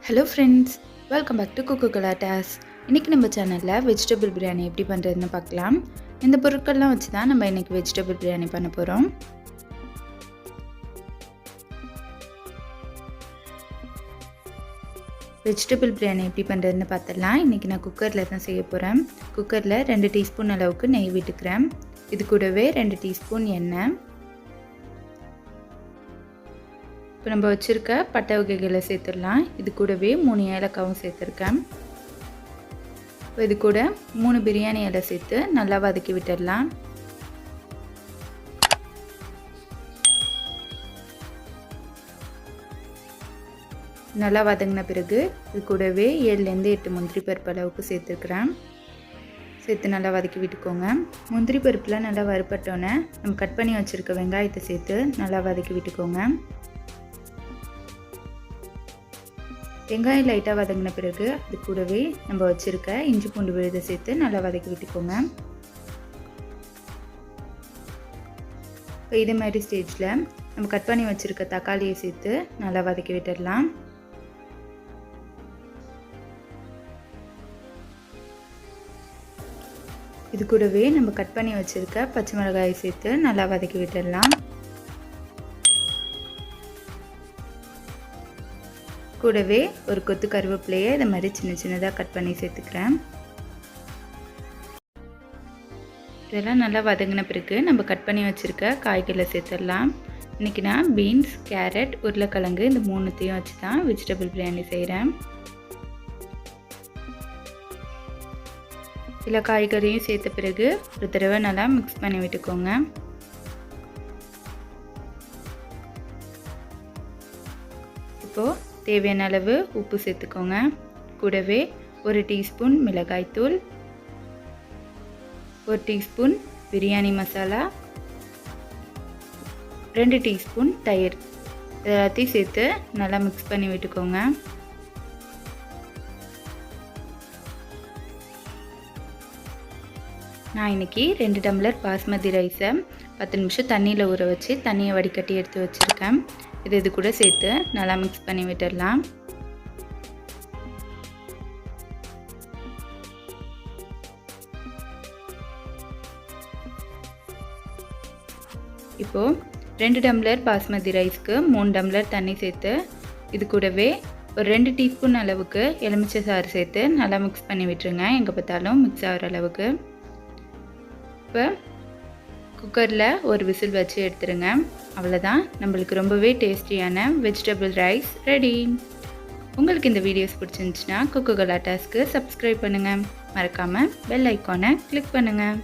Hello friends, welcome back to cook Galattas. இன்றைக்கி நம்ம சேனலில் வெஜிடபிள் பிரியாணி எப்படி பண்ணுறதுன்னு பார்க்கலாம். இந்த பொருட்கள்லாம் வச்சு தான் நம்ம இன்றைக்கி வெஜிடபிள் பிரியாணி பண்ண போகிறோம். வெஜிடபிள் பிரியாணி எப்படி பண்ணுறதுன்னு பார்த்துடலாம். இன்றைக்கி நான் குக்கரில் தான் செய்ய போகிறேன். குக்கரில் 2 டீஸ்பூன் அளவுக்கு நெய் விட்டுக்கிறேன். இது கூடவே 2 டீஸ்பூன் எண்ணெய். இப்போ நம்ம வச்சுருக்க பட்டை வகைகளை சேர்த்துடலாம். இது கூடவே 3 ஏலக்காவும் சேர்த்துருக்கேன். இப்போ இது கூட 3 பிரியாணி இலை சேர்த்து நல்லா வதக்கி விட்டுடலாம். நல்லா வதங்கின பிறகு இது கூடவே 7லேருந்து 8 முந்திரி பருப்பு அளவுக்கு சேர்த்துருக்குறேன். சேர்த்து நல்லா வதக்கி விட்டுக்கோங்க. முந்திரி பருப்பில் நல்லா வறுப்பட்டோன்னே நம்ம கட் பண்ணி வச்சுருக்க வெங்காயத்தை சேர்த்து நல்லா வதக்கி விட்டுக்கோங்க. வெங்காயம் லைட்டாக வதங்கின பிறகு அது கூடவே நம்ம வச்சுருக்க இஞ்சி பூண்டு விழுதை சேர்த்து நல்லா வதக்கி விட்டுக்கோங்க. இப்போ இதே மாதிரி ஸ்டேஜில் நம்ம கட் பண்ணி வச்சுருக்க தக்காளியை சேர்த்து நல்லா வதக்கி விட்டுடலாம். இது கூடவே நம்ம கட் பண்ணி வச்சுருக்க பச்சை மிளகாயை சேர்த்து நல்லா வதக்கி விட்டுடலாம். கூடவே ஒரு கொத்து கருவேப்பிலையை இதை மாதிரி சின்ன சின்னதாக கட் பண்ணி சேர்த்துக்கிறேன். இதெல்லாம் நல்லா வதங்கின பிறகு நம்ம கட் பண்ணி வச்சுருக்க காய்களை சேர்த்துடலாம். இன்றைக்கி நான் பீன்ஸ், கேரட், உருளைக்கிழங்கு இந்த 3த்தையும் வச்சு தான் வெஜிடபிள் பிரியாணி செய்கிறேன். எல்லா காய்கறியும் சேர்த்த பிறகு ஒரு தடவை நல்லா மிக்ஸ் பண்ணி விட்டுக்கோங்க. இப்போது தேவையான அளவு உப்பு சேர்த்துக்கோங்க. கூடவே 1 டீஸ்பூன் மிளகாய்த்தூள், 1 டீஸ்பூன் பிரியாணி மசாலா, 2 டீஸ்பூன் தயிர் எல்லாத்தையும் சேர்த்து நல்லா மிக்ஸ் பண்ணி விட்டுக்கோங்க. நான் இன்றைக்கி 2 டம்ளர் பாஸ்மதி ரைஸை 10 நிமிஷம் தண்ணியில் ஊற வச்சு தண்ணியை வடிகட்டி எடுத்து வச்சுருக்கேன். இது கூட சேர்த்து நல்லா மிக்ஸ் பண்ணி விட்டுடலாம். இப்போது 2 டம்ளர் பாஸ்மதி ரைஸ்க்கு 3 டம்ளர் தண்ணி சேர்த்து இது கூடவே ஒரு 2 டீஸ்பூன் அளவுக்கு எலுமிச்சை சாறு சேர்த்து நல்லா மிக்ஸ் பண்ணி விட்டுருங்க. எங்கே பார்த்தாலும் மிக்ஸ் ஆகிற அளவுக்கு. இப்போ குக்கரில் ஒரு விசில் வச்சு எடுத்துருங்க. அவ்வளோதான், நம்மளுக்கு ரொம்பவே டேஸ்டியான வெஜிடபிள் ரைஸ் ரெடி. உங்களுக்கு இந்த வீடியோஸ் பிடிச்சிருந்துச்சுன்னா குக்கு கலாட்டாஸ்க்கு சப்ஸ்கிரைப் பண்ணுங்கள். மறக்காமல் பெல் ஐக்கானை கிளிக் பண்ணுங்கள்.